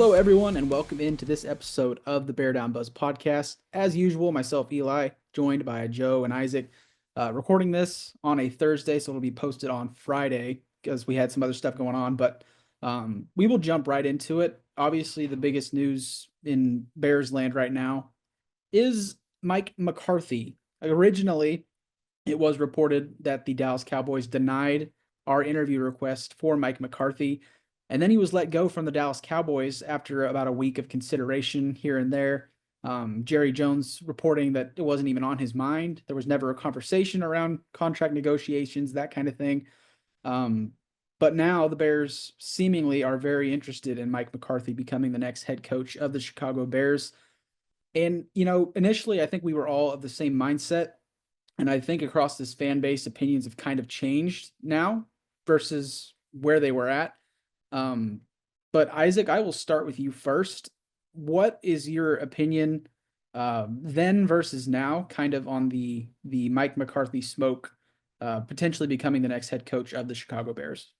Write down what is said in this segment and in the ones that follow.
Hello, everyone, and welcome into this episode of the Bear Down Buzz podcast. As usual, myself, Eli, joined by Joe and Isaac, recording this on a Thursday, so it'll be posted on Friday because we had some other stuff going on. But we will jump right into it. Obviously, the biggest news in Bears land right now is Mike McCarthy. Originally, it was reported that the Dallas Cowboys denied our interview request for Mike McCarthy. And then he was let go from the Dallas Cowboys after about a week of consideration here and there. Jerry Jones reporting that it wasn't even on his mind. There was never a conversation around contract negotiations, that kind of thing. Um, but now the Bears seemingly are very interested in Mike McCarthy becoming the next head coach of the Chicago Bears. And, initially, I think we were all of the same mindset. And I think across this fan base, opinions have kind of changed now versus where they were at. Um, but Isaac, I will start with you first. What is your opinion then versus now, kind of on the Mike McCarthy smoke, potentially becoming the next head coach of the Chicago Bears?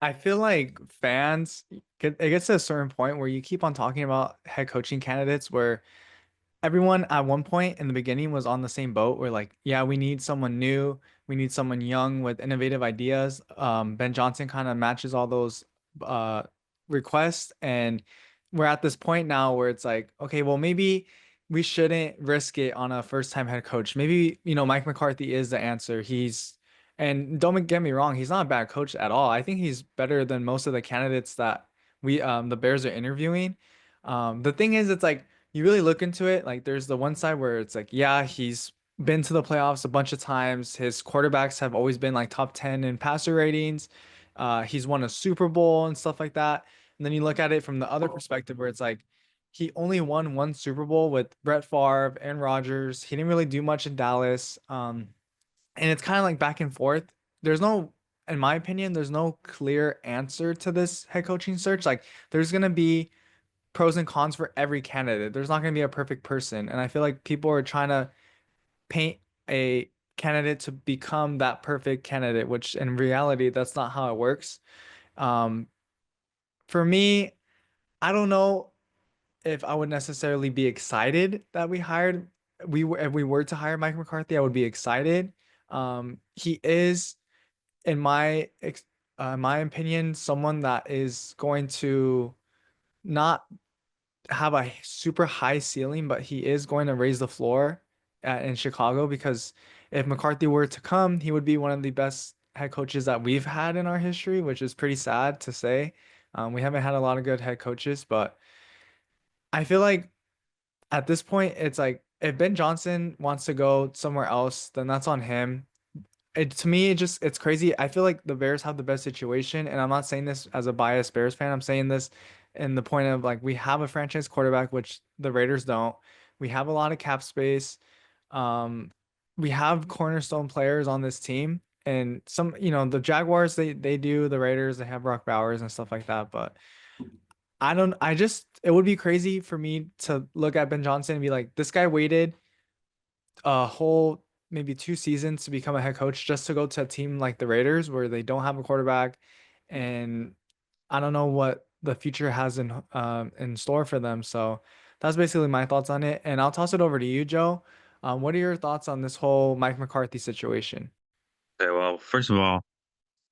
I feel like it gets to a certain point where you keep on talking about head coaching candidates where everyone at one point in the beginning was on the same boat where like, yeah, we need someone new, we need someone young with innovative ideas. Ben Johnson kind of matches all those uh requests, and we're at this point now where it's like, okay, well maybe we shouldn't risk it on a first time head coach. Maybe, Mike McCarthy is the answer. And don't get me wrong, he's not a bad coach at all. I think he's better than most of the candidates that the Bears are interviewing. The thing is, it's like you really look into it, like there's the one side where it's like, yeah, he's been to the playoffs a bunch of times. His quarterbacks have always been like top 10 in passer ratings. He's won a Super Bowl and stuff like that. And then you look at it from the other perspective where it's like he only won one Super Bowl with Brett Favre and Rodgers. He didn't really do much in Dallas. And it's kind of like back and forth. There's no, in my opinion, there's no clear answer to this head coaching search. Like there's gonna be pros and cons for every candidate. There's not going to be a perfect person. And I feel like people are trying to paint a candidate to become that perfect candidate, which in reality, that's not how it works. Um, for me, I don't know if I would necessarily be excited that if we were to hire Mike McCarthy, I would be excited. He is, in my opinion, someone that is going to not have a super high ceiling, but he is going to raise the floor in Chicago because if McCarthy were to come, he would be one of the best head coaches that we've had in our history, which is pretty sad to say. We haven't had a lot of good head coaches, but I feel like at this point, it's like if Ben Johnson wants to go somewhere else, then that's on him. To me, it's crazy. I feel like the Bears have the best situation, and I'm not saying this as a biased Bears fan. I'm saying this in the point of like we have a franchise quarterback, which the Raiders don't. We have a lot of cap space. Um, we have cornerstone players on this team, and the Jaguars they do, the Raiders they have Brock Bowers and stuff like that. But I don't. I just it would be crazy for me to look at Ben Johnson and be like, this guy waited a whole maybe 2 seasons to become a head coach just to go to a team like the Raiders where they don't have a quarterback, and I don't know what the future has in store for them. So that's basically my thoughts on it, and I'll toss it over to you, Joe. What are your thoughts on this whole Mike McCarthy situation? Okay, well, first of all,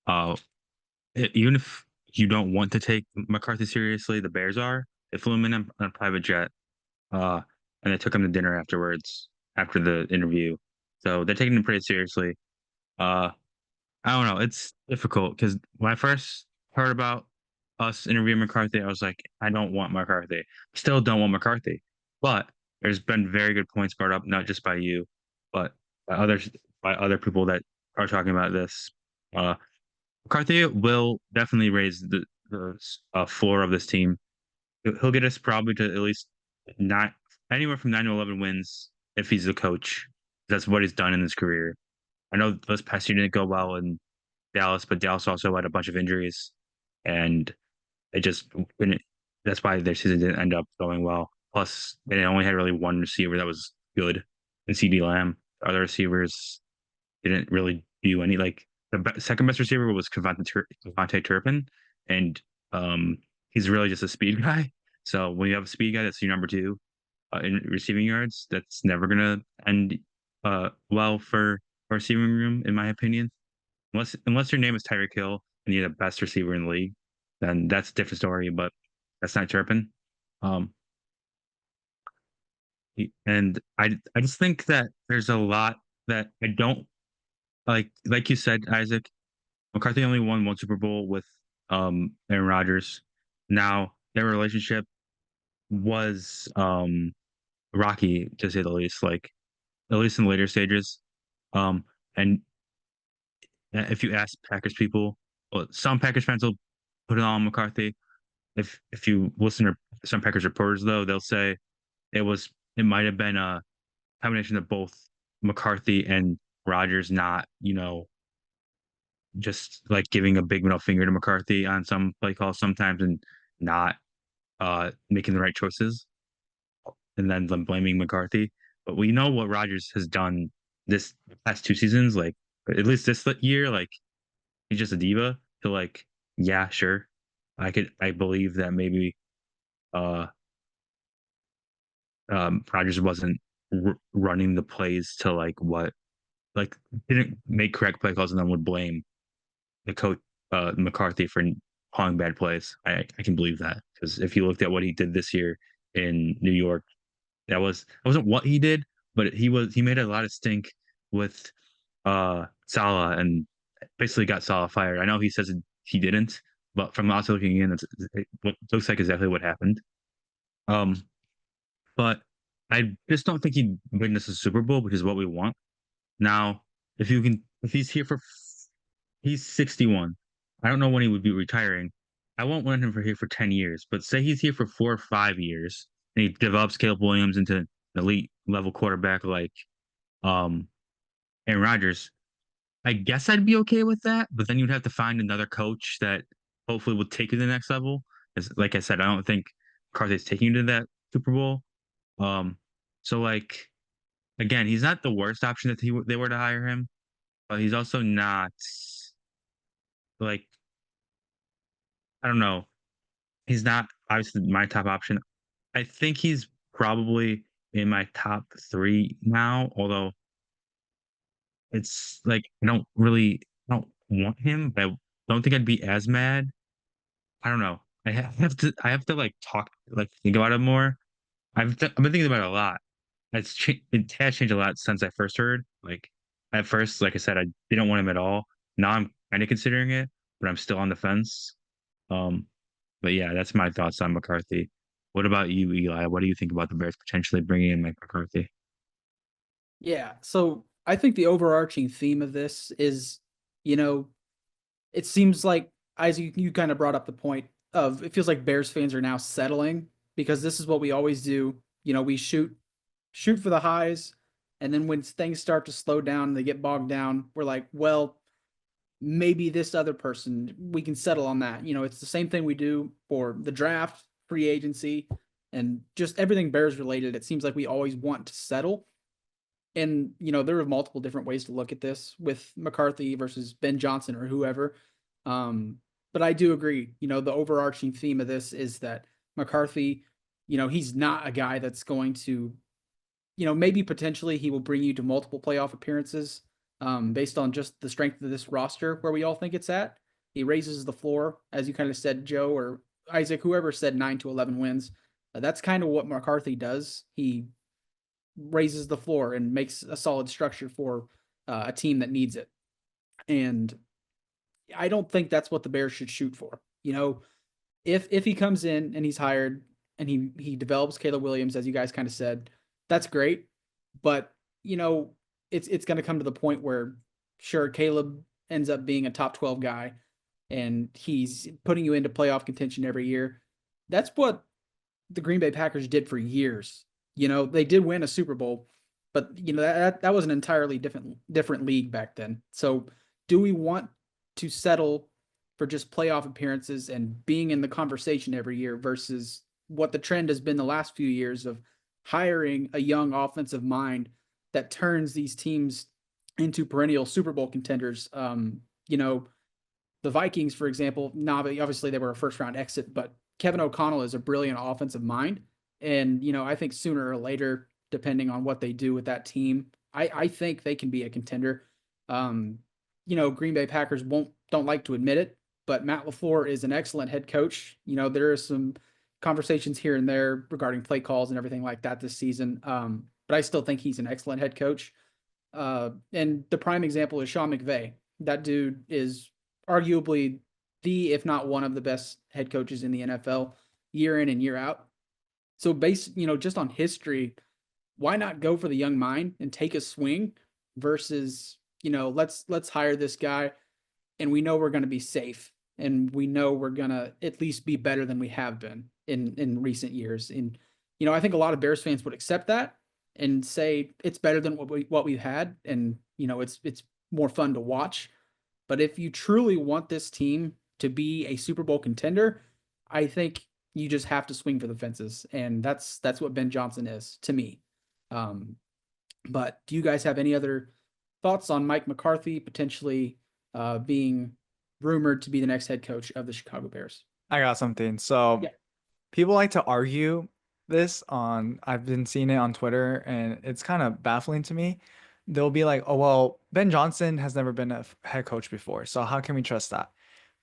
uh, even if you don't want to take McCarthy seriously, the Bears are. They flew him in on a private jet, uh, and they took him to dinner afterwards, after the interview. So they're taking him pretty seriously. Uh, I don't know. It's difficult because when I first heard about us interviewing McCarthy, I was like, I don't want McCarthy. Still don't want McCarthy. But there's been very good points brought up, not just by you, but by others, by other people that are talking about this. Uh, McCarthy will definitely raise the floor of this team. He'll get us probably to at least not anywhere from 9 to 11 wins if he's the coach. That's what he's done in his career. I know this past year didn't go well in Dallas, but Dallas also had a bunch of injuries, and it just didn't. That's why their season didn't end up going well. Plus, they only had really one receiver that was good, and CD Lamb. The other receivers didn't really do any. Like second best receiver was Devontae Turpin, and um, he's really just a speed guy. So when you have a speed guy that's your number two in receiving yards, that's never gonna end well for a receiving room, in my opinion. Unless your name is Tyreek Hill and you're the best receiver in the league, then that's a different story. But that's not Turpin. Um, and I just think that there's a lot that I don't like. Like you said, Isaac, McCarthy only won one Super Bowl with Aaron Rodgers. Now their relationship was rocky, to say the least. Like at least in the later stages. And if you ask Packers people, well, some Packers fans will put it on McCarthy. If you listen to some Packers reporters, though, they'll say it might have been a combination of both McCarthy and Rodgers, not just like giving a big middle finger to McCarthy on some play calls sometimes and not making the right choices, and then them blaming McCarthy. But we know what Rodgers has done this past 2 seasons, like at least this year, like he's just a diva. So like, yeah, sure. I believe that maybe uh Rodgers wasn't running the plays to like didn't make correct play calls and then would blame the coach McCarthy for calling bad plays. I can believe that because if you looked at what he did this year in New York, that wasn't what he did, but he made a lot of stink with Salah and basically got Salah fired. I know he says he didn't, but from outside looking in, it looks like exactly what happened. Um, but I just don't think he'd win us a Super Bowl, which is what we want. Now, if he's here for, he's 61. I don't know when he would be retiring. I won't want him for here for 10 years, but say he's here for 4 or 5 years and he develops Caleb Williams into an elite level quarterback like um Aaron Rodgers. I guess I'd be okay with that, but then you'd have to find another coach that hopefully would take you to the next level. Because, like I said, I don't think McCarthy's taking you to that Super Bowl. Um, so like again, he's not the worst option that they were to hire him, but he's also not like I don't know. He's not obviously my top option. I think he's probably in my top three now, although it's like I don't want him, but I don't think I'd be as mad. I don't know. I have to like think about it more. I've been thinking about it a lot. It has changed a lot since I first heard. Like at first, like I said, I didn't want him at all. Now I'm kind of considering it, but I'm still on the fence. Um, but yeah, that's my thoughts on McCarthy. What about you, Eli? What do you think about the Bears potentially bringing in Mike McCarthy? Yeah. So I think the overarching theme of this is, you know, it seems like Isaac, you kind of brought up the point of it feels like Bears fans are now settling because this is what we always do. We shoot for the highs, and then when things start to slow down and they get bogged down, we're like, well, maybe this other person, we can settle on that. It's the same thing we do for the draft, free agency, and just everything Bears related. It seems like we always want to settle. And, there are multiple different ways to look at this with McCarthy versus Ben Johnson or whoever. But I do agree, the overarching theme of this is that McCarthy, he's not a guy that's going to, maybe potentially he will bring you to multiple playoff appearances based on just the strength of this roster where we all think it's at. He raises the floor, as you kind of said, Joe or Isaac, whoever said 9 to 11 wins. That's kind of what McCarthy does. He raises the floor and makes a solid structure for a team that needs it. And I don't think that's what the Bears should shoot for. If he comes in and he's hired and he develops Caleb Williams, as you guys kind of said, that's great. But it's going to come to the point where sure Caleb ends up being a top 12 guy and he's putting you into playoff contention every year. That's what the Green Bay Packers did for years. They did win a Super Bowl, but that was an entirely different league back then. So, do we want to settle for just playoff appearances and being in the conversation every year versus what the trend has been the last few years of hiring a young offensive mind that turns these teams into perennial Super Bowl contenders? The Vikings, for example, obviously they were a first round exit, but Kevin O'Connell is a brilliant offensive mind. And, I think sooner or later, depending on what they do with that team, I think they can be a contender. Um, Green Bay Packers don't like to admit it, but Matt LaFleur is an excellent head coach. There are some conversations here and there regarding play calls and everything like that this season. But I still think he's an excellent head coach. And the prime example is Sean McVay. That dude is arguably if not one of the best head coaches in the NFL year in and year out. So just on history, why not go for the young mind and take a swing versus, let's hire this guy and we know we're going to be safe and we know we're going to at least be better than we have been in recent years. And I think a lot of Bears fans would accept that and say it's better than what we've had, and it's more fun to watch. But if you truly want this team to be a Super Bowl contender, I think you just have to swing for the fences, and that's what Ben Johnson is to me. But do you guys have any other thoughts on Mike McCarthy potentially being rumored to be the next head coach of the Chicago Bears? I got something. So Yeah. people like to argue this on, I've been seeing it on Twitter, and it's kind of baffling to me. They'll be like, oh, well, Ben Johnson has never been a head coach before, so how can we trust that?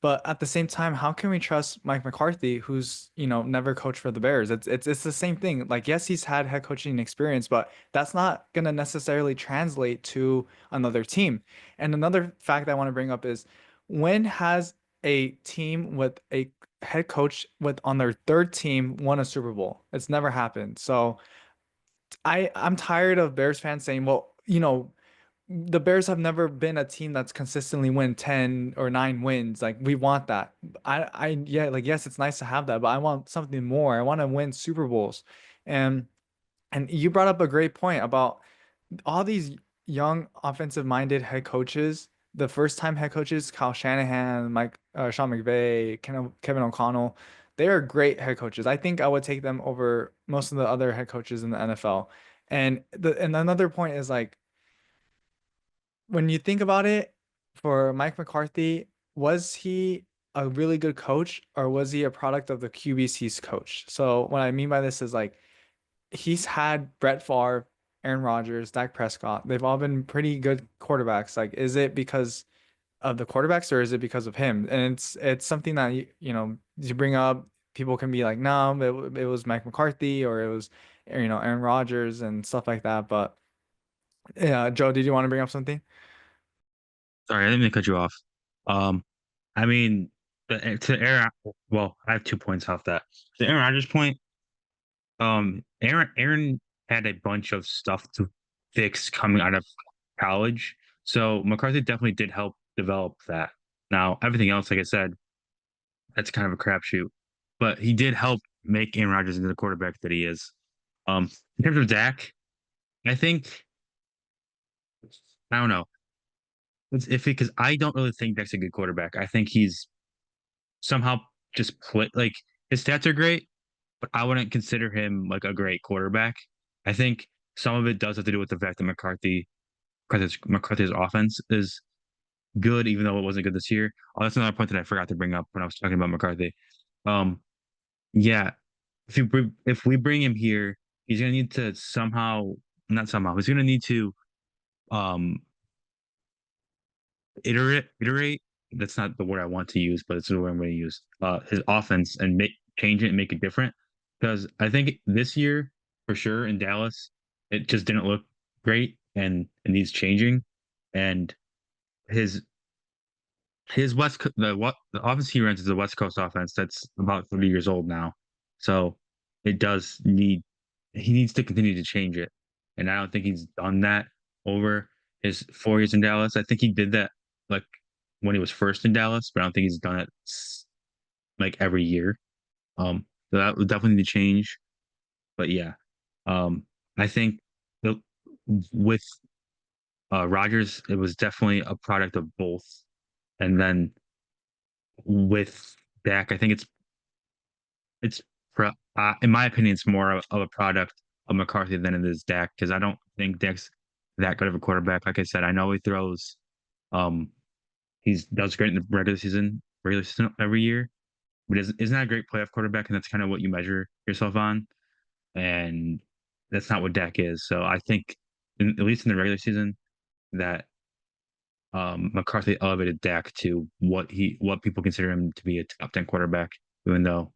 But at the same time, how can we trust Mike McCarthy, who's, never coached for the Bears? It's the same thing. Like, yes, he's had head coaching experience, but that's not gonna necessarily translate to another team. And another fact I want to bring up is, when has a team with a head coach with on their third team won a Super Bowl? It's never happened. So I'm tired of Bears fans saying, well, the Bears have never been a team that's consistently win 10 or 9 wins. Like, we want that. Yeah, like, yes, it's nice to have that, but I want something more. I want to win Super Bowls. And you brought up a great point about all these young offensive minded head coaches. The first time head coaches, Kyle Shanahan, Sean McVay, Kevin O'Connell, they are great head coaches. I think I would take them over most of the other head coaches in the NFL. And another point is, like, when you think about it, for Mike McCarthy, was he a really good coach, or was he a product of the QBs he's coached? So what I mean by this is, like, he's had Brett Favre, Aaron Rodgers, Dak Prescott. They've all been pretty good quarterbacks. Like, is it because of the quarterbacks, or is it because of him? And it's something that you bring up. People can be like, no, it was Mike McCarthy, or it was Aaron Rodgers and stuff like that. But yeah, Joe, did you want to bring up something? Sorry, I didn't mean to cut you off. Um, I mean, to Aaron, well, I have 2 points off that. To Aaron Rodgers' point, Aaron had a bunch of stuff to fix coming out of college, so McCarthy definitely did help develop that. Now, everything else, like I said, that's kind of a crapshoot, but he did help make Aaron Rodgers into the quarterback that he is. In terms of Dak, I think I don't know. It's iffy because I don't really think Dak's a good quarterback. I think he's somehow just play like his stats are great, but I wouldn't consider him like a great quarterback. I think some of it does have to do with the fact that McCarthy's offense is good, even though it wasn't good this year. Oh, that's another point that I forgot to bring up when I was talking about McCarthy. Um, yeah, if we bring him here, he's gonna need to somehow, not somehow, he's gonna need to um iterate. That's not the word I want to use, but it's the word I'm going to use. His offense and change it and make it different. Because I think this year, for sure, in Dallas, it just didn't look great, and it needs changing. And his the offense he runs is the West Coast offense that's about 30 years old now. So it does need he needs to continue to change it. And I don't think he's done that over his 4 years in Dallas. I think he did that like when he was first in Dallas, but I don't think he's done it like every year. So that would definitely need to change. But yeah, I think the, with Rodgers, it was definitely a product of both. And then with Dak, I think it's in my opinion, it's more of a product of McCarthy than it is Dak, because I don't think Dak's that good of a quarterback. Like I said, I know he throws, he does great in the regular season every year, but isn't that a great playoff quarterback? And that's kind of what you measure yourself on. And that's not what Dak is. So I think, at least in the regular season, that McCarthy elevated Dak to what people consider him to be a top 10 quarterback, even though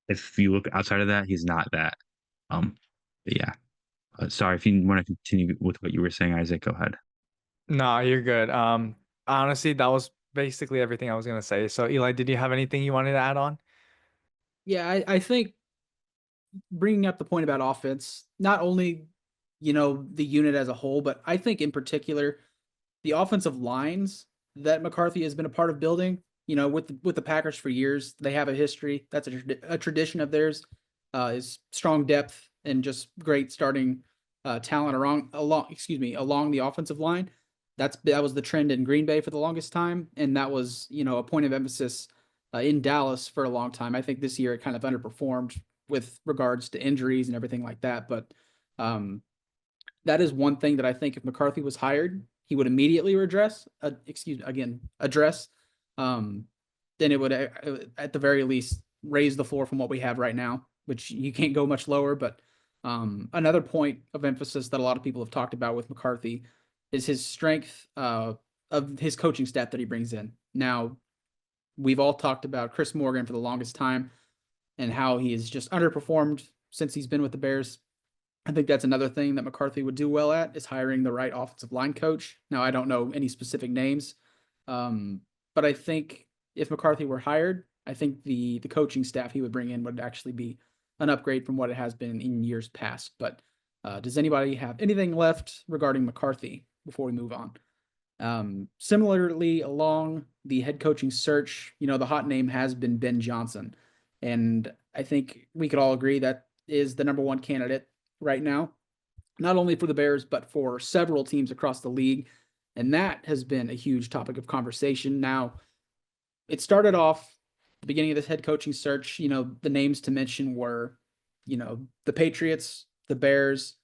if you look outside of that, he's not that. Um, but yeah. Sorry, if you want to continue with what you were saying, Isaac, go ahead. No, you're good. Honestly, that was basically everything I was gonna say. So, Eli, did you have anything you wanted to add on? Yeah, I think bringing up the point about offense, not only the unit as a whole, but I think in particular the offensive lines that McCarthy has been a part of building. With the Packers for years, they have a history. That's a tradition of theirs. Is strong depth and just great starting talent along the offensive line. That was the trend in Green Bay for the longest time, and that was a point of emphasis in Dallas for a long time. I think this year it kind of underperformed with regards to injuries and everything like that, but um, that is one thing that I think if McCarthy was hired, he would immediately address. Um, then it would, at the very least, raise the floor from what we have right now, which you can't go much lower. But another point of emphasis that a lot of people have talked about with McCarthy is his strength of his coaching staff that he brings in. Now, we've all talked about Chris Morgan for the longest time and how he has just underperformed since he's been with the Bears. I think that's another thing that McCarthy would do well at is hiring the right offensive line coach. Now, I don't know any specific names, but I think if McCarthy were hired, I think the coaching staff he would bring in would actually be an upgrade from what it has been in years past. But does anybody have anything left regarding McCarthy before we move on? Similarly, along the head coaching search, the hot name has been Ben Johnson. And I think we could all agree that is the number one candidate right now, not only for the Bears, but for several teams across the league. And that has been a huge topic of conversation. Now, it started off the beginning of this head coaching search. The names to mention were, the Patriots, the Bears,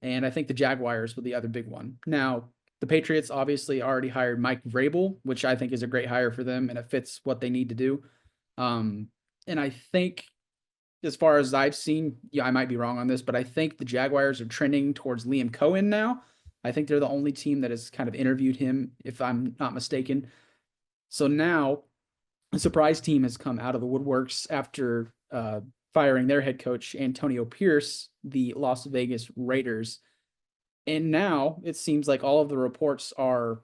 and I think the Jaguars were the other big one. Now, the Patriots obviously already hired Mike Vrabel, which I think is a great hire for them, and it fits what they need to do. And I think, as far as I've seen, yeah, I might be wrong on this, but I think the Jaguars are trending towards Liam Cohen now. I think they're the only team that has kind of interviewed him, if I'm not mistaken. So now a surprise team has come out of the woodworks after firing their head coach, Antonio Pierce, the Las Vegas Raiders. And now it seems like all of the reports are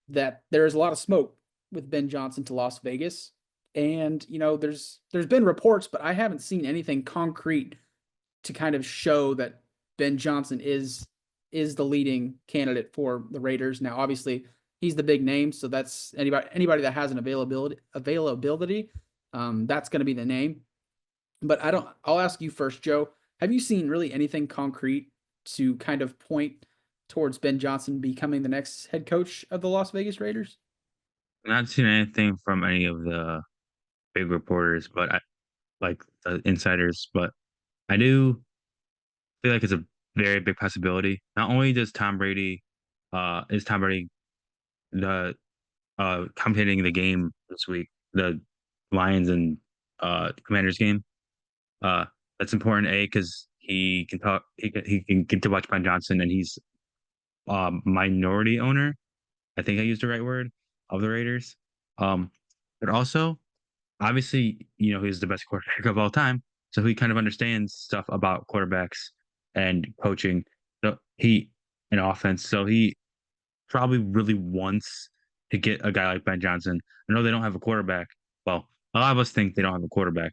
that there is a lot of smoke with Ben Johnson to Las Vegas. And there's been reports, but I haven't seen anything concrete to kind of show that Ben Johnson is the leading candidate for the Raiders. Now, obviously, he's the big name, so that's anybody that has an availability. That's going to be the name. But I'll ask you first, Joe. Have you seen really anything concrete to kind of point towards Ben Johnson becoming the next head coach of the Las Vegas Raiders? Not seen anything from any of the big reporters, but like the insiders, but I do feel like it's a very big possibility. Not only does Tom Brady, is Tom Brady the commentating the game this week, the Lions and Commanders game. Uh, that's important, A, because he can talk, he can get to watch Ben Johnson, and he's minority owner. I think I used the right word of the Raiders. Um, but also, obviously, he's the best quarterback of all time, so he kind of understands stuff about quarterbacks and coaching. So he an offense, so he probably really wants to get a guy like Ben Johnson. I know they don't have a quarterback. Well, a lot of us think they don't have a quarterback.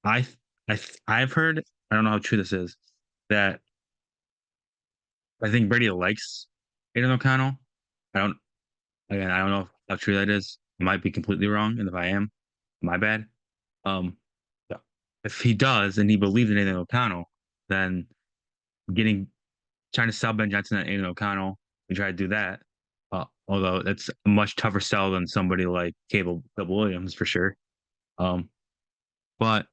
I I've heard, I don't know how true this is, that I think Brady likes Aiden O'Connell. I don't I don't know how true that is. I might be completely wrong, and if I am, my bad. Um, so if he does and he believes in Aiden O'Connell, then getting trying to sell Ben Johnson at Aiden O'Connell and try to do that. Although that's a much tougher sell than somebody like Cable Williams for sure. Um, but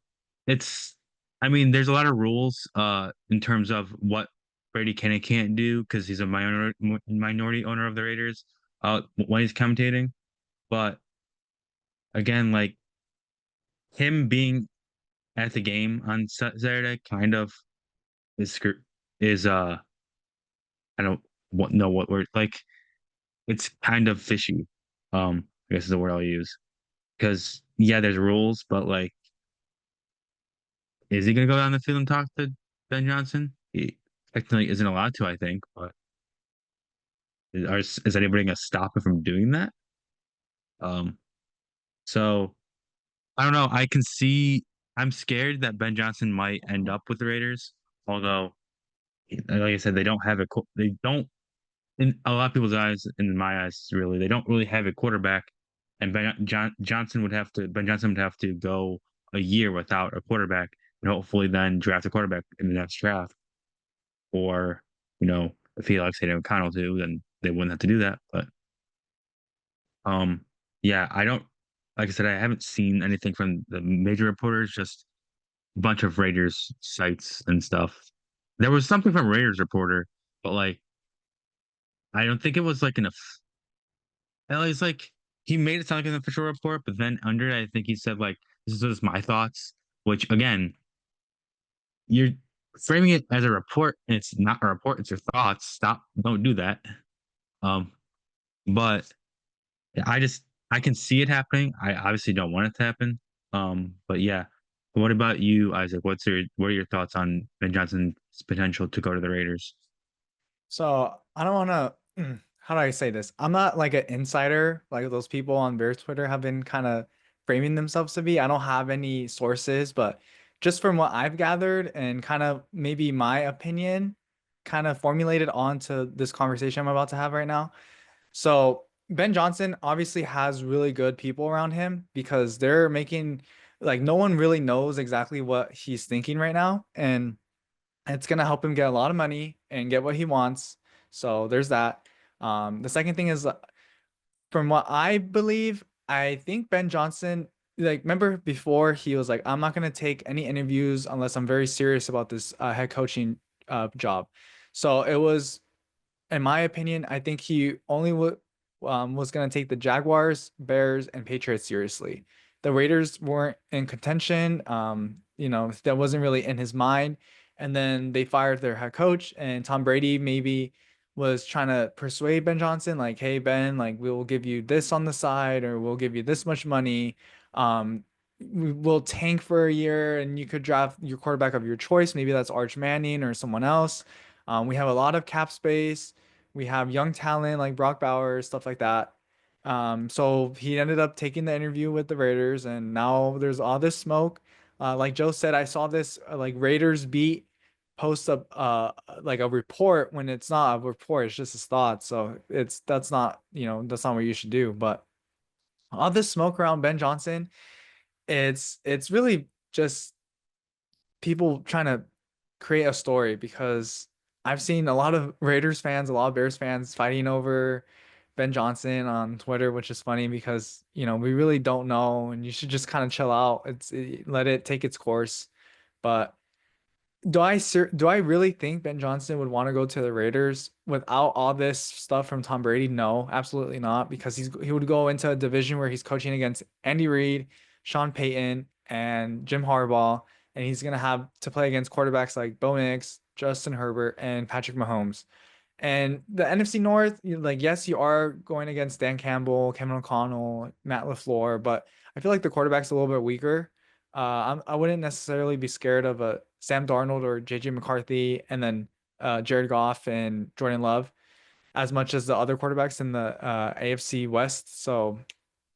it's, I mean, there's a lot of rules in terms of what Brady can and can't do because he's a minority owner of the Raiders when he's commentating. But again, like him being at the game on Saturday kind of is I don't know what word, like, it's kind of fishy. I guess is the word I'll use. Because yeah, there's rules, but like, is he gonna go down the field and talk to Ben Johnson? He technically isn't allowed to, I think, but is anybody gonna stop him from doing that? Um, so I don't know. I'm scared that Ben Johnson might end up with the Raiders, although, like I said, they don't, in a lot of people's eyes, in my eyes, really, they don't really have a quarterback, and Ben Johnson would have to go a year without a quarterback, and hopefully then draft a quarterback in the next draft. Or, if he likes Hayden O'Connell too, then they wouldn't have to do that. But um, yeah, I don't like I said, I haven't seen anything from the major reporters, just a bunch of Raiders sites and stuff. There was something from Raiders reporter, but like I don't think it was like it's like he made it sound like an official report, but then under it, I think he said like, "This is just my thoughts," which again, you're framing it as a report, and it's not a report; it's your thoughts. Stop! Don't do that. Um, but yeah, I can see it happening. I obviously don't want it to happen. But yeah. What about you, Isaac? What are your thoughts on Ben Johnson's potential to go to the Raiders? So I don't want to. How do I say this? I'm not like an insider, like those people on Bears Twitter have been kind of framing themselves to be. I don't have any sources, but just from what I've gathered and kind of maybe my opinion, kind of formulated onto this conversation I'm about to have right now. So Ben Johnson obviously has really good people around him because they're making like no one really knows exactly what he's thinking right now, and it's gonna help him get a lot of money and get what he wants. So there's that. The second thing is, from what I believe, I think Ben Johnson, like, remember before he was like, I'm not gonna take any interviews unless I'm very serious about this head coaching job. So it was, in my opinion, I think he only was going to take the Jaguars, Bears, and Patriots seriously. The Raiders weren't in contention. That wasn't really in his mind. And then they fired their head coach, and Tom Brady maybe was trying to persuade Ben Johnson, like, "Hey Ben, like we'll give you this on the side, or we'll give you this much money. Um, we'll tank for a year, and you could draft your quarterback of your choice. Maybe that's Arch Manning or someone else. We have a lot of cap space. We have young talent like Brock Bowers, stuff like that." So he ended up taking the interview with the Raiders, and now there's all this smoke. Like Joe said, I saw this like Raiders beat post up like a report when it's not a report, it's just his thoughts. So that's not what you should do. But all this smoke around Ben Johnson, it's really just people trying to create a story because I've seen a lot of Raiders fans, a lot of Bears fans fighting over Ben Johnson on Twitter, which is funny because, we really don't know and you should just kind of chill out. Let it take its course. But do I really think Ben Johnson would want to go to the Raiders without all this stuff from Tom Brady? No, absolutely not, because he would go into a division where he's coaching against Andy Reid, Sean Payton, and Jim Harbaugh, and he's gonna have to play against quarterbacks like Bo Nix, Justin Herbert, and Patrick Mahomes. And the NFC North, like, yes, you are going against Dan Campbell, Kevin O'Connell, Matt LaFleur, but I feel like the quarterback's a little bit weaker. I wouldn't necessarily be scared of a Sam Darnold or JJ McCarthy, and then Jared Goff and Jordan Love as much as the other quarterbacks in the AFC West. So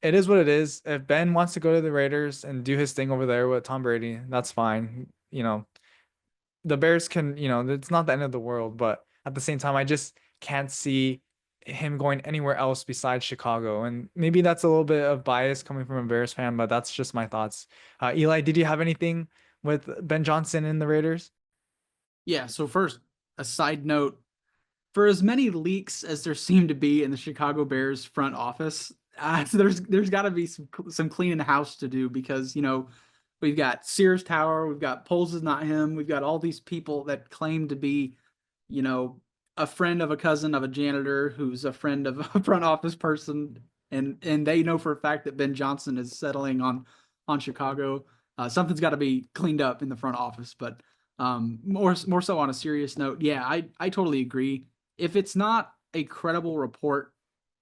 it is what it is. If Ben wants to go to the Raiders and do his thing over there with Tom Brady, that's fine. The Bears can, it's not the end of the world, but at the same time, I just can't see him going anywhere else besides Chicago. And maybe that's a little bit of bias coming from a Bears fan, but that's just my thoughts. Eli, did you have anything with Ben Johnson and the Raiders? Yeah, so first, a side note, for as many leaks as there seem to be in the Chicago Bears front office, there's got to be some cleaning the house to do because we've got Sears Tower, we've got Poles is not him, we've got all these people that claim to be you know a friend of a cousin of a janitor who's a friend of a front office person, and they know for a fact that Ben Johnson is settling on on Chicago. Something's got to be cleaned up in the front office. But more so on a serious note, yeah, I totally agree. If it's not a credible report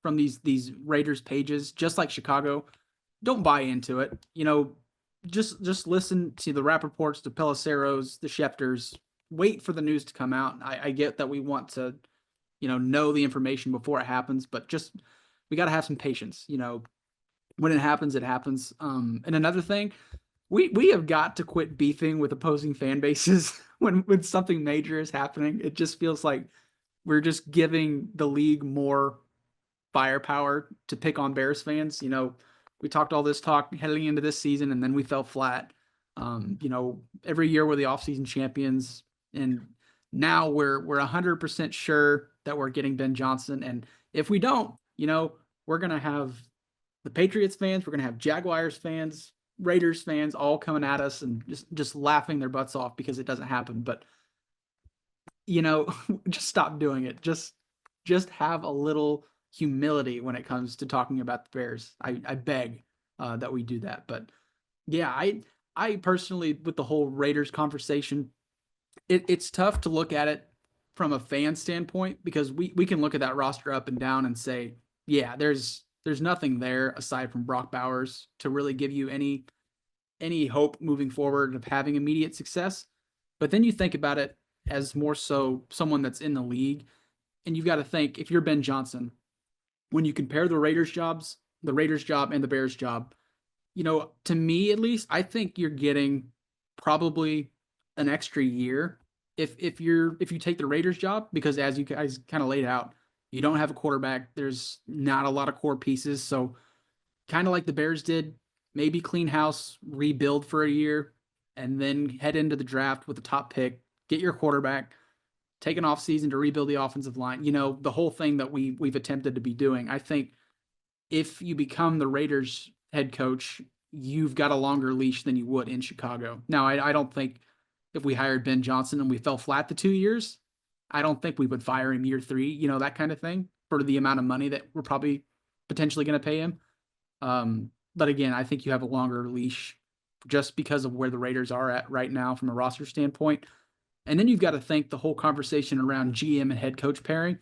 from these Raiders pages, just like Chicago, don't buy into it. Just listen to the Rappaports, the Peliceros, the Schefters. Wait for the news to come out. I get that we want to, know the information before it happens, but just we got to have some patience. When it happens, it happens. And another thing, we have got to quit beefing with opposing fan bases when something major is happening. It just feels like we're just giving the league more firepower to pick on Bears fans. We talked all this talk heading into this season, and then we fell flat. Every year we're the offseason champions, and now we're 100% sure that we're getting Ben Johnson. And if we don't, we're gonna have the Patriots fans, we're gonna have Jaguars fans, Raiders fans all coming at us and just laughing their butts off because it doesn't happen. But just stop doing it. Just have a little humility when it comes to talking about the Bears. I beg that we do that. But yeah, I personally, with the whole Raiders conversation, it's tough to look at it from a fan standpoint because we can look at that roster up and down and say, yeah, there's nothing there aside from Brock Bowers to really give you any hope moving forward of having immediate success. But then you think about it as more so someone that's in the league, and you've got to think, if you're Ben Johnson, when you compare the Raiders job and the Bears job, to me at least, I think you're getting probably an extra year if you take the Raiders job, because as you guys kind of laid out, you don't have a quarterback. There's not a lot of core pieces. So kind of like the Bears did, maybe clean house, rebuild for a year, and then head into the draft with the top pick, get your quarterback, take an off season to rebuild the offensive line. The whole thing that we've attempted to be doing. I think if you become the Raiders head coach, you've got a longer leash than you would in Chicago. Now, I don't think if we hired Ben Johnson and we fell flat the 2 years, I don't think we would fire him year 3, that kind of thing, for the amount of money that we're probably potentially going to pay him. But again, I think you have a longer leash just because of where the Raiders are at right now from a roster standpoint. And then you've got to think the whole conversation around GM and head coach pairing.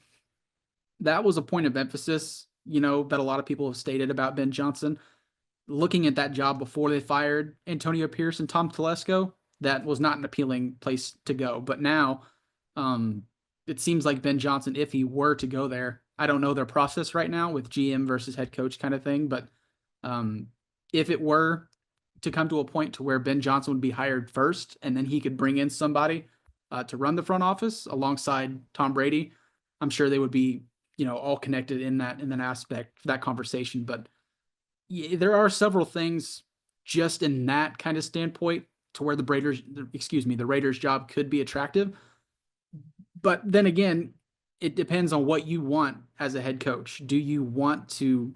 That was a point of emphasis, that a lot of people have stated about Ben Johnson. Looking at that job before they fired Antonio Pierce and Tom Telesco, that was not an appealing place to go. But now, it seems like Ben Johnson, if he were to go there, I don't know their process right now with GM versus head coach kind of thing, but if it were to come to a point to where Ben Johnson would be hired first, and then he could bring in somebody to run the front office alongside Tom Brady, I'm sure they would be, all connected in that aspect for that conversation. But yeah, there are several things just in that kind of standpoint to where the Raiders job could be attractive. But then again, it depends on what you want as a head coach. Do you want to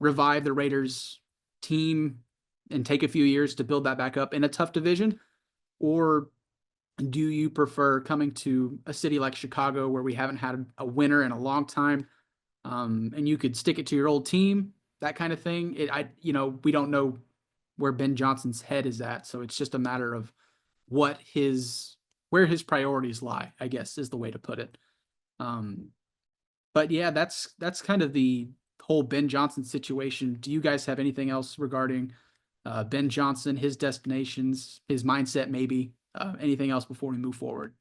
revive the Raiders team and take a few years to build that back up in a tough division? Or do you prefer coming to a city like Chicago where we haven't had a winner in a long time, and you could stick it to your old team, that kind of thing? We don't know where Ben Johnson's head is at, so it's just a matter of where his priorities lie, I guess is the way to put it. But yeah, that's kind of the whole Ben Johnson situation. Do you guys have anything else regarding Ben Johnson, his destinations, his mindset, maybe anything else before we move forward?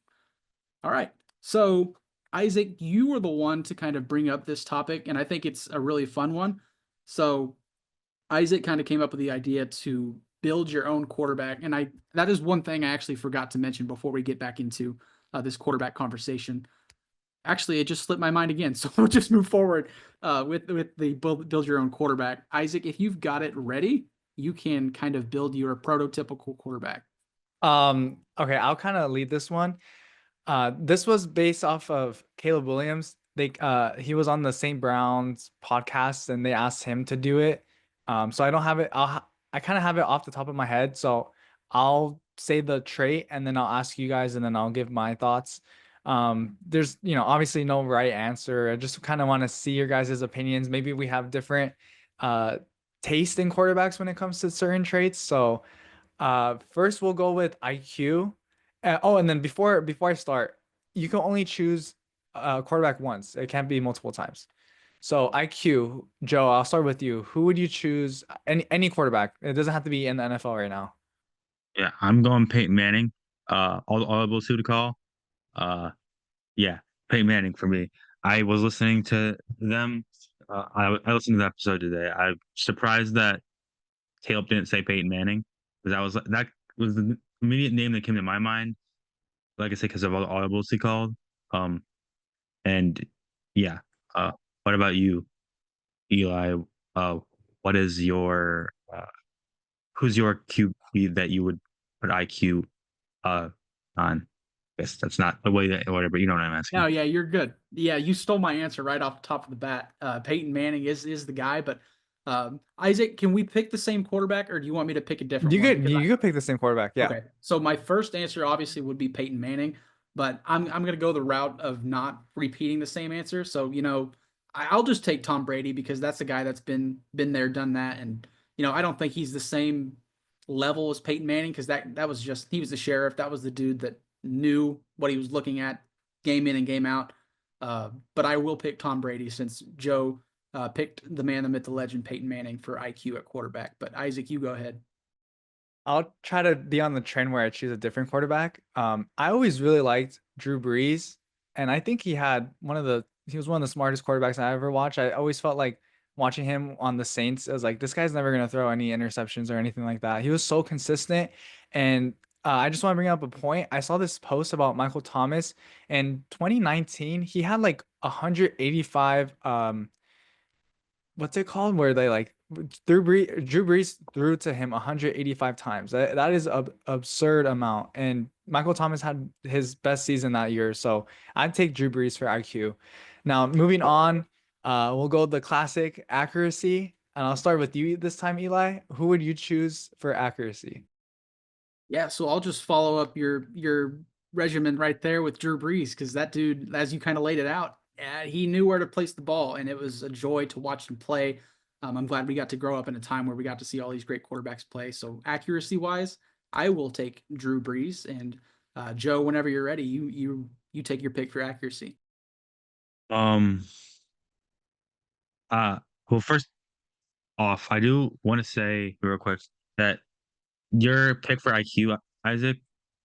All right. So Isaac, you were the one to kind of bring up this topic, and I think it's a really fun one. So Isaac kind of came up with the idea to build your own quarterback. And that is one thing I actually forgot to mention before we get back into this quarterback conversation. Actually, it just slipped my mind again. So we'll just move forward with the build your own quarterback. Isaac, if you've got it ready, you can kind of build your prototypical quarterback. Okay, I'll kind of lead this one. This was based off of Caleb Williams. He was on the St. Brown's podcast and they asked him to do it. So I don't have it. I kind of have it off the top of my head. So I'll say the trait and then I'll ask you guys and then I'll give my thoughts. There's, obviously no right answer. I just kind of want to see your guys' opinions. Maybe we have different taste in quarterbacks when it comes to certain traits. So first we'll go with IQ. Oh, and then before I start, you can only choose a quarterback once. It can't be multiple times. So IQ, Joe, I'll start with you. Who would you choose? Any quarterback. It doesn't have to be in the NFL right now. Yeah, I'm going Peyton Manning. All able to call. Uh, yeah, Peyton Manning for me. I was listening to them. I listened to the episode today. I'm surprised that Caleb didn't say Peyton Manning because that was the immediate name that came to my mind. Like I said, because of all the audibles he called. Um, and yeah. What about you, Eli? Uh, what is your who's your QB that you would put IQ on? I guess that's not the way that whatever, you know what I'm No, asking. yeah, you're good. Yeah, you stole my answer right off the top of the bat. Peyton Manning is the guy, but Isaac, can we pick the same quarterback, or do you want me to pick a different You one? could Because you could pick the same quarterback. Yeah. okay, so my first answer obviously would be Peyton Manning, but I'm gonna go the route of not repeating the same answer. So I'll just take Tom Brady because that's the guy that's been there, done that, and I don't think he's the same level as Peyton Manning because that was just he was the sheriff. That was the dude that knew what he was looking at, game in and game out. But I will pick Tom Brady since Joe picked the man, the myth, the legend, Peyton Manning for IQ at quarterback. But Isaac, you go ahead. I'll try to be on the trend where I choose a different quarterback. I always really liked Drew Brees, and I think he was one of the smartest quarterbacks I ever watched. I always felt like watching him on the Saints, I was like, this guy's never gonna throw any interceptions or anything like that. He was so consistent, and I just want to bring up a point. I saw this post about Michael Thomas in 2019. He had like 185 what's it called where they like Drew Brees threw to him 185 times. That is an absurd amount. And Michael Thomas had his best season that year. So I'd take Drew Brees for IQ. Now, moving on, we'll go the classic accuracy. And I'll start with you this time, Eli. Who would you choose for accuracy? Yeah, so I'll just follow up your regimen right there with Drew Brees because that dude, as you kind of laid it out, he knew where to place the ball, and it was a joy to watch him play. I'm glad we got to grow up in a time where we got to see all these great quarterbacks play. So accuracy wise, I will take Drew Brees, and Joe, whenever you're ready, you take your pick for accuracy. Um, uh, well, first off, I do want to say real quick that your pick for IQ, Isaac,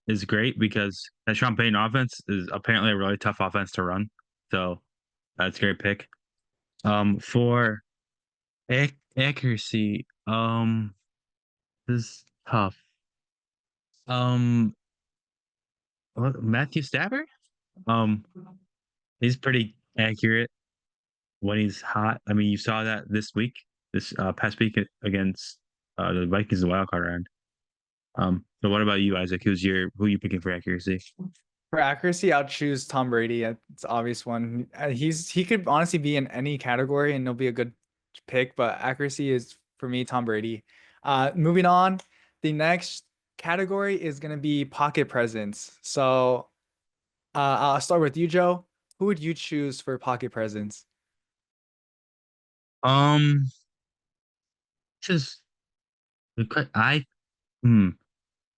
is great because that Sean Payton offense is apparently a really tough offense to run. So that's a great pick. For accuracy, this is tough. Um, Matthew Stafford. Um, he's pretty accurate when he's hot. I mean, you saw that this past week against the Vikings in the wild card round. So what about you, Isaac? Who are you picking for accuracy? For accuracy, I'll choose Tom Brady. It's an obvious one. He could honestly be in any category and he'll be a good pick, but accuracy is for me Tom Brady. Moving on, the next category is gonna be pocket presence. So I'll start with you, Joe. Who would you choose for pocket presence? Um, just I hmm,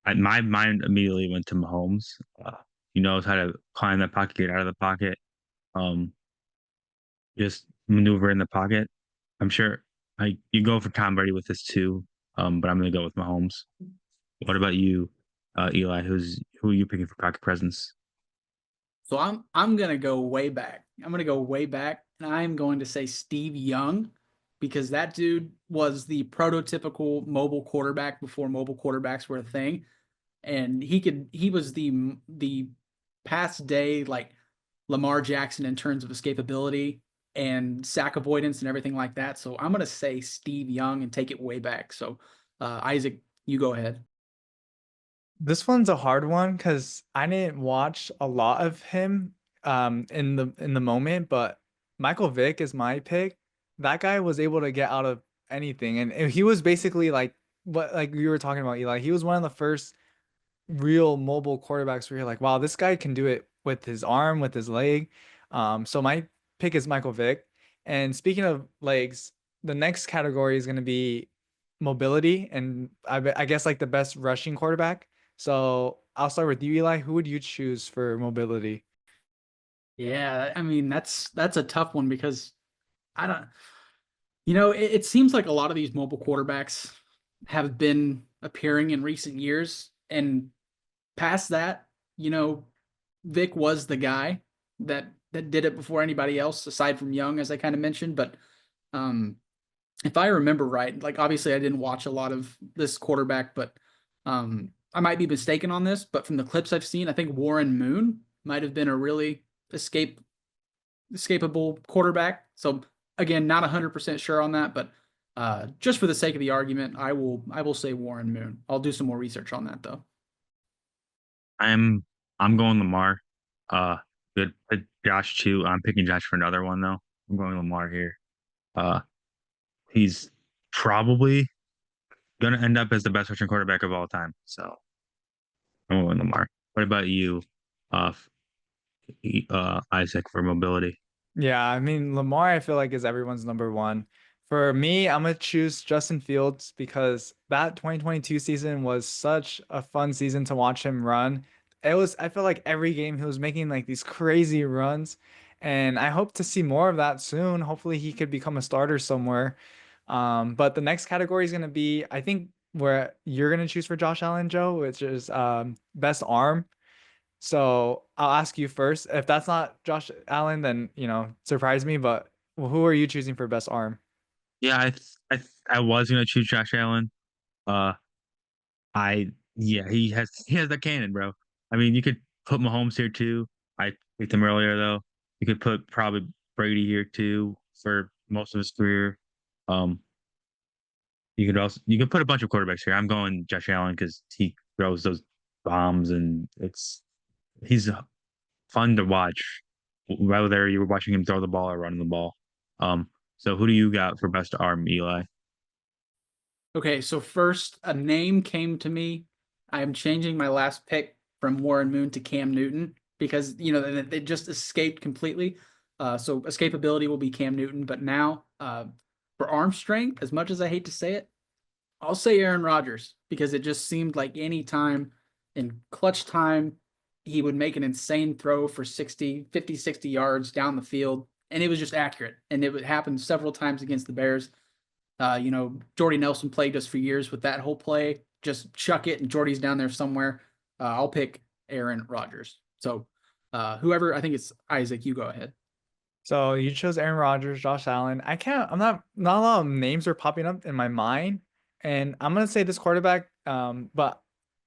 my mind immediately went to Mahomes. He knows how to climb that pocket, get out of the pocket. Um, just maneuver in the pocket. I'm sure you go for Tom Brady with this too. But I'm gonna go with Mahomes. What about you, Eli? Who are you picking for pocket presence? So I'm gonna go way back. I'm gonna go way back, and I'm going to say Steve Young because that dude was the prototypical mobile quarterback before mobile quarterbacks were a thing, and he was the past day like Lamar Jackson in terms of escapability and sack avoidance and everything like that. So I'm gonna say Steve Young and take it way back. So Isaac, you go ahead. This one's a hard one because I didn't watch a lot of him in the moment, but Michael Vick is my pick. That guy was able to get out of anything, and he was basically like you were talking about, Eli. He was one of the first real mobile quarterbacks where you're like, wow, this guy can do it with his arm, with his leg. So my pick is Michael Vick. And speaking of legs, the next category is going to be mobility, and I guess like the best rushing quarterback. So I'll start with you, Eli. Who would you choose for mobility? Yeah, I mean that's a tough one because I don't. It seems like a lot of these mobile quarterbacks have been appearing in recent years, and past that, you know, Vic was the guy that did it before anybody else, aside from Young, as I kind of mentioned. But um, if I remember right, like obviously I didn't watch a lot of this quarterback, but I might be mistaken on this. But from the clips I've seen, I think Warren Moon might have been a really escapable quarterback. So again, not 100% sure on that, but just for the sake of the argument, I will say Warren Moon. I'll do some more research on that though. I'm going Lamar. Uh, good. Josh too. I'm picking Josh for another one though. I'm going Lamar here. Uh, he's probably gonna end up as the best rushing quarterback of all time. So I'm going Lamar. What about you, uh, Isaac, for mobility? Yeah, I mean, Lamar, I feel like is everyone's number one. For me, I'm gonna choose Justin Fields because that 2022 season was such a fun season to watch him run. I feel like every game he was making like these crazy runs, and I hope to see more of that soon. Hopefully, he could become a starter somewhere. But the next category is gonna be, I think, where you're gonna choose for Josh Allen, Joe, which is best arm. So I'll ask you first. If that's not Josh Allen, then surprise me. But who are you choosing for best arm? Yeah, I was gonna choose Josh Allen. Uh, he has the cannon, bro. I mean, you could put Mahomes here too. I picked him earlier though. You could put probably Brady here too for most of his career. Um, you could put a bunch of quarterbacks here. I'm going Josh Allen because he throws those bombs and he's fun to watch, whether you were watching him throw the ball or running the ball. So who do you got for best arm, Eli? Okay, so first a name came to me. I am changing my last pick from Warren Moon to Cam Newton because they just escaped completely. So escapability will be Cam Newton, but now for arm strength, as much as I hate to say it, I'll say Aaron Rodgers because it just seemed like any time in clutch time, he would make an insane throw for 60, 50, 60 yards down the field, and it was just accurate. And it would happen several times against the Bears. Jordy Nelson played us for years with that whole play. Just chuck it, and Jordy's down there somewhere. I'll pick Aaron Rodgers. So, whoever, I think it's Isaac, you go ahead. So you chose Aaron Rodgers, Josh Allen. I can't. I'm not a lot of names are popping up in my mind, and I'm gonna say this quarterback. But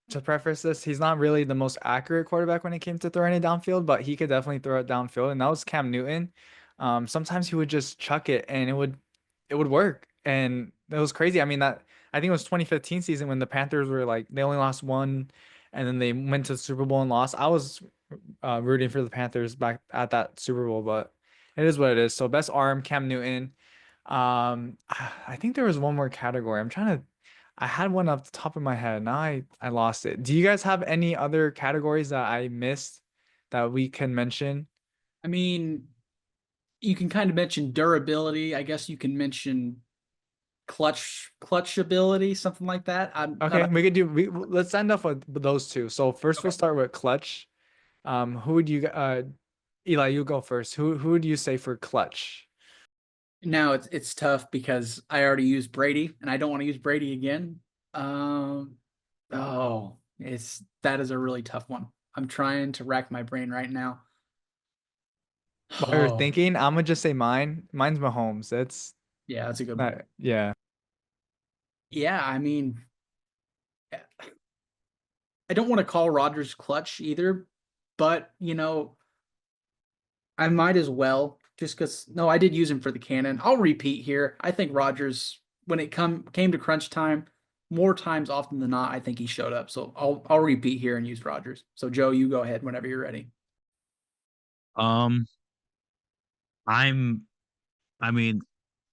to preface this, he's not really the most accurate quarterback when it came to throwing it downfield, but he could definitely throw it downfield, and that was Cam Newton. Sometimes he would just chuck it, and it would work, and it was crazy. I mean, that I think it was 2015 season when the Panthers were like they only lost one, and then they went to the Super Bowl and lost. I was rooting for the Panthers back at that Super Bowl, but it is what it is. So best arm, Cam Newton. I think there was one more category. I had one off the top of my head. Now I lost it. Do you guys have any other categories that I missed that we can mention? I mean, you can kind of mention durability. I guess you can mention clutch ability, something like that. I'm Okay, not. we could do let's end off with those two. So first we'll Okay. start with clutch. Who would you Eli, you go first. Who would you say for clutch? Now it's tough because I already used Brady, and I don't want to use Brady again. Um, oh, it's that is a really tough one. I'm trying to rack my brain right now. While you're Oh, thinking, I'm gonna just say mine. Mine's Mahomes. That's yeah, that's a good one. not, yeah. Yeah, I mean, I don't want to call Rodgers clutch either, but I might as well just because no, I did use him for the cannon. I'll repeat here. I think Rodgers, when it came to crunch time, more times often than not, I think he showed up. So I'll repeat here and use Rodgers. So Joe, you go ahead whenever you're ready. Um, I'm. I mean,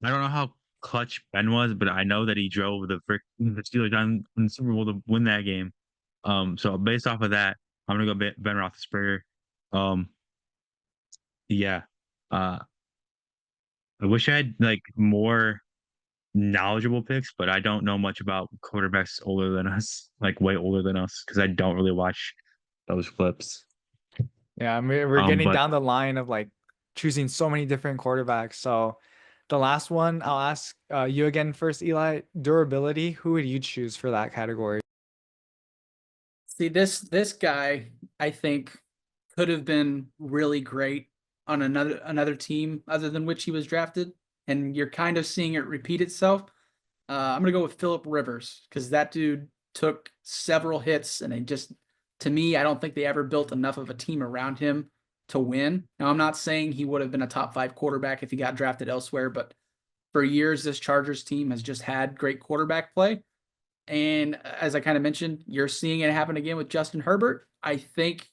I don't know how clutch Ben was, but I know that he drove the Steelers down in the Super Bowl to win that game. So based off of that, I'm gonna go Ben Roethlisberger. Um, yeah. Uh, I wish I had like more. knowledgeable picks, but I don't know much about quarterbacks older than us, like way older than us, because I don't really watch those clips. Yeah, we're getting But down the line of like choosing so many different quarterbacks. So the last one, I'll ask you again first, Eli. Durability, who would you choose for that category? See, this guy, I think, could have been really great on another team other than which he was drafted, and you're kind of seeing it repeat itself. I'm gonna go with Philip Rivers because that dude took several hits, and to me, I don't think they ever built enough of a team around him to win. Now, I'm not saying he would have been a top 5 quarterback if he got drafted elsewhere, but for years, this Chargers team has just had great quarterback play. And as I kind of mentioned, you're seeing it happen again with Justin Herbert. I think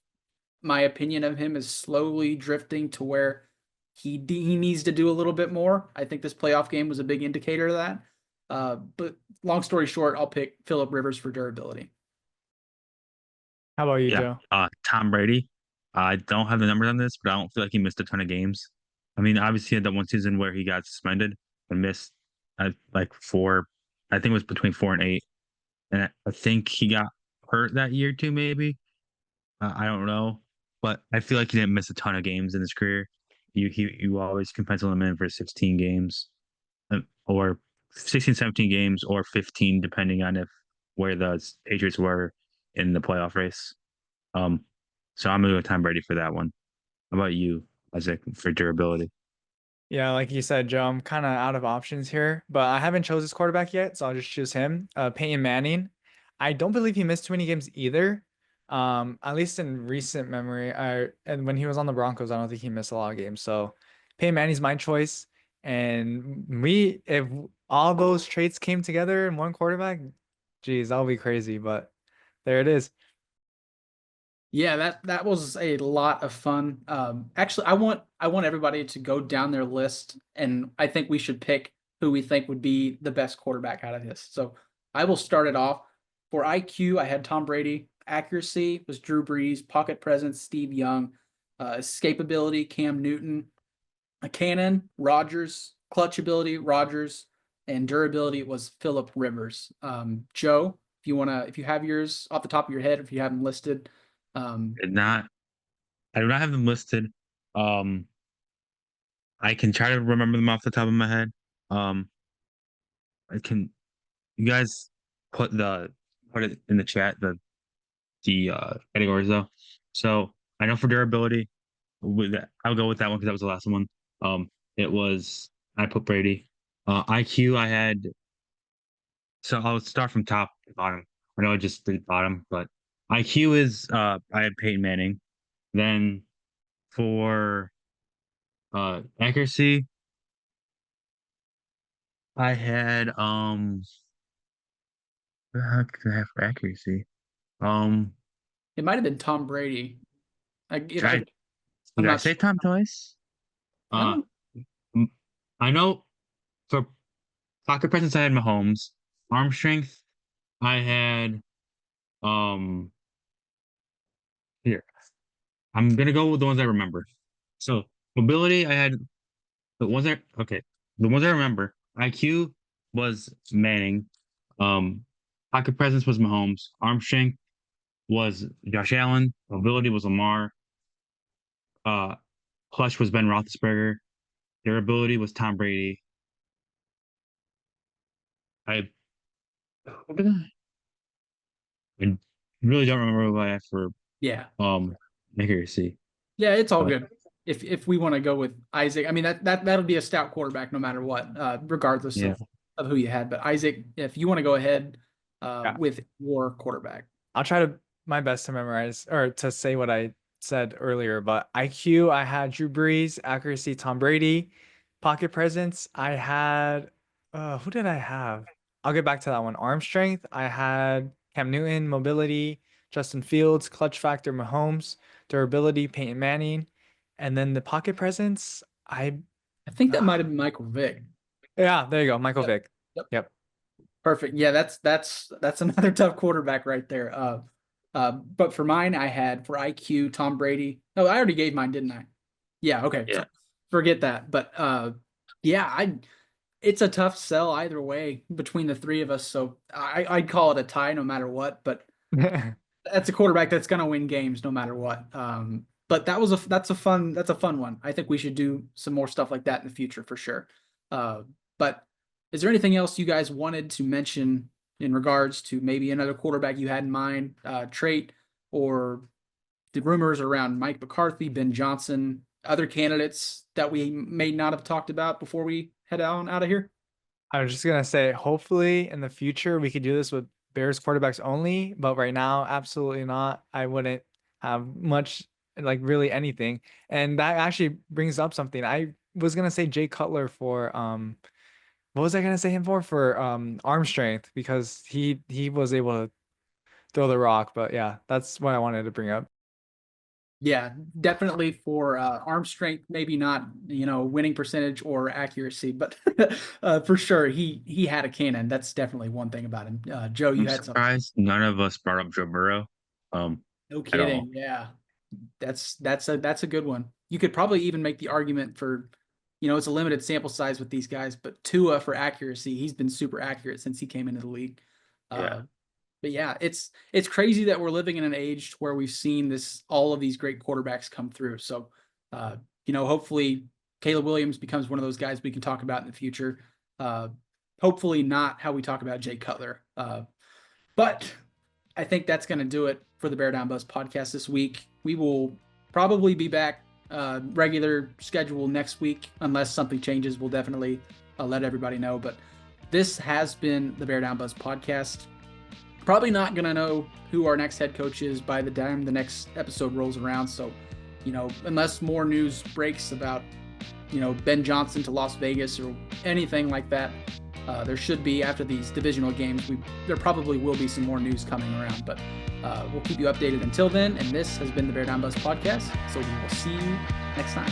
my opinion of him is slowly drifting to where he needs to do a little bit more. I think this playoff game was a big indicator of that. But long story short, I'll pick Philip Rivers for durability. How about you, yeah, Joe? Tom Brady. I don't have the numbers on this, but I don't feel like he missed a ton of games. I mean, obviously, he had that one season where he got suspended and missed like four. I think it was between 4 and 8, and I think he got hurt that year too. Maybe I don't know, but I feel like he didn't miss a ton of games in his career. You always can pencil him in for 16 games, or 16, 17 games, or 15, depending on if where the Patriots were in the playoff race. Um, so I'm gonna go Tom Brady for that one. How about you, Isaac, for durability? Yeah, like you said, Joe, I'm kind of out of options here, but I haven't chose his quarterback yet, so I'll just choose him. Peyton Manning. I don't believe he missed too many games either. At least in recent memory. And when he was on the Broncos, I don't think he missed a lot of games. So Peyton Manning's my choice. And if all those traits came together in one quarterback, geez, that would be crazy. But there it is. Yeah, that was a lot of fun. Actually, I want everybody to go down their list, and I think we should pick who we think would be the best quarterback out of this. So I will start it off. For IQ, I had Tom Brady. Accuracy was Drew Brees. Pocket presence, Steve Young. Escapability, Cam Newton. A cannon, Rodgers. Clutch ability, Rodgers. And durability was Philip Rivers. Joe, if you have yours off the top of your head, if you have them listed. Did not I do not have them listed. Um, I can try to remember them off the top of my head. Um, I can you guys put it in the chat the categories though. So I know for durability, I'll go with that one because that was the last one. It was I put Brady. IQ I had. So I'll start from top to bottom. I know I just did bottom, but IQ is I had Peyton Manning. Then for accuracy, I had what the heck did I have for accuracy? Um It might have been Tom Brady. I, if did I, I I'm did I not say sure. Tom twice? I Uh don't. m- I know for pocket presence I had Mahomes. Arm strength I had um here. I'm gonna go with the ones I remember. So mobility I had the ones I okay. The ones I remember. IQ was Manning. Um Pocket presence was Mahomes. Arm strength was Josh Allen. Mobility was Lamar. Uh Clutch was Ben Roethlisberger. Durability was Tom Brady. I what did I really don't remember what I had for Yeah, um accuracy. yeah, it's all But good. If we want to go with Isaac, I mean that'll be a stout quarterback no matter what, regardless yeah. of who you had. But Isaac, if you want to go ahead Yeah. with your quarterback. I'll try to my best to memorize or to say what I said earlier, but IQ, I had Drew Brees, accuracy, Tom Brady, pocket presence, I had who did I have? I'll get back to that one. Arm strength, I had Cam Newton, mobility, Justin Fields, clutch factor, Mahomes, durability, Peyton Manning, and then the pocket presence, I think that might have been Michael Vick. yeah, there you go, Michael Yep. Vick. Yep. Yep. Perfect. Yeah, that's another tough quarterback right there. But for mine, I had for IQ Tom Brady. Oh, I already gave mine, didn't I? Yeah. Okay. Yeah. Forget that. But yeah, it's a tough sell either way between the three of us. So I'd call it a tie no matter what. But that's a quarterback that's going to win games no matter what. But that's a fun one. I think we should do some more stuff like that in the future for sure. But is there anything else you guys wanted to mention in regards to maybe another quarterback you had in mind, trait, or the rumors around Mike McCarthy, Ben Johnson, other candidates that we may not have talked about before we head on out of here? I was just gonna say, hopefully in the future we could do this with Bears quarterbacks only, but right now, absolutely not. I wouldn't have much, like really anything. And that actually brings up something. I was gonna say Jay Cutler for what was I gonna say him for? For arm strength, because he was able to throw the rock. But yeah, that's what I wanted to bring up. Yeah, definitely for arm strength, maybe not, winning percentage or accuracy, but for sure he had a cannon. That's definitely one thing about him. Joe, you I'm had something. surprised none of us brought up Joe Burrow. No At all. kidding. Yeah. That's a good one. You could probably even make the argument for, it's a limited sample size with these guys, but Tua for accuracy, he's been super accurate since he came into the league. Yeah. But yeah, it's crazy that we're living in an age where we've seen all of these great quarterbacks come through. So, hopefully Caleb Williams becomes one of those guys we can talk about in the future. Hopefully not how we talk about Jay Cutler. But I think that's going to do it for the Bear Down Buzz podcast this week. We will probably be back regular schedule next week unless something changes. We'll definitely let everybody know. But this has been the Bear Down Buzz podcast. Probably not going to know who our next head coach is by the time the next episode rolls around. So, unless more news breaks about, Ben Johnson to Las Vegas or anything like that, there should be, after these divisional games, there probably will be some more news coming around. But we'll keep you updated until then. And this has been the Bear Down Buzz podcast. So we will see you next time.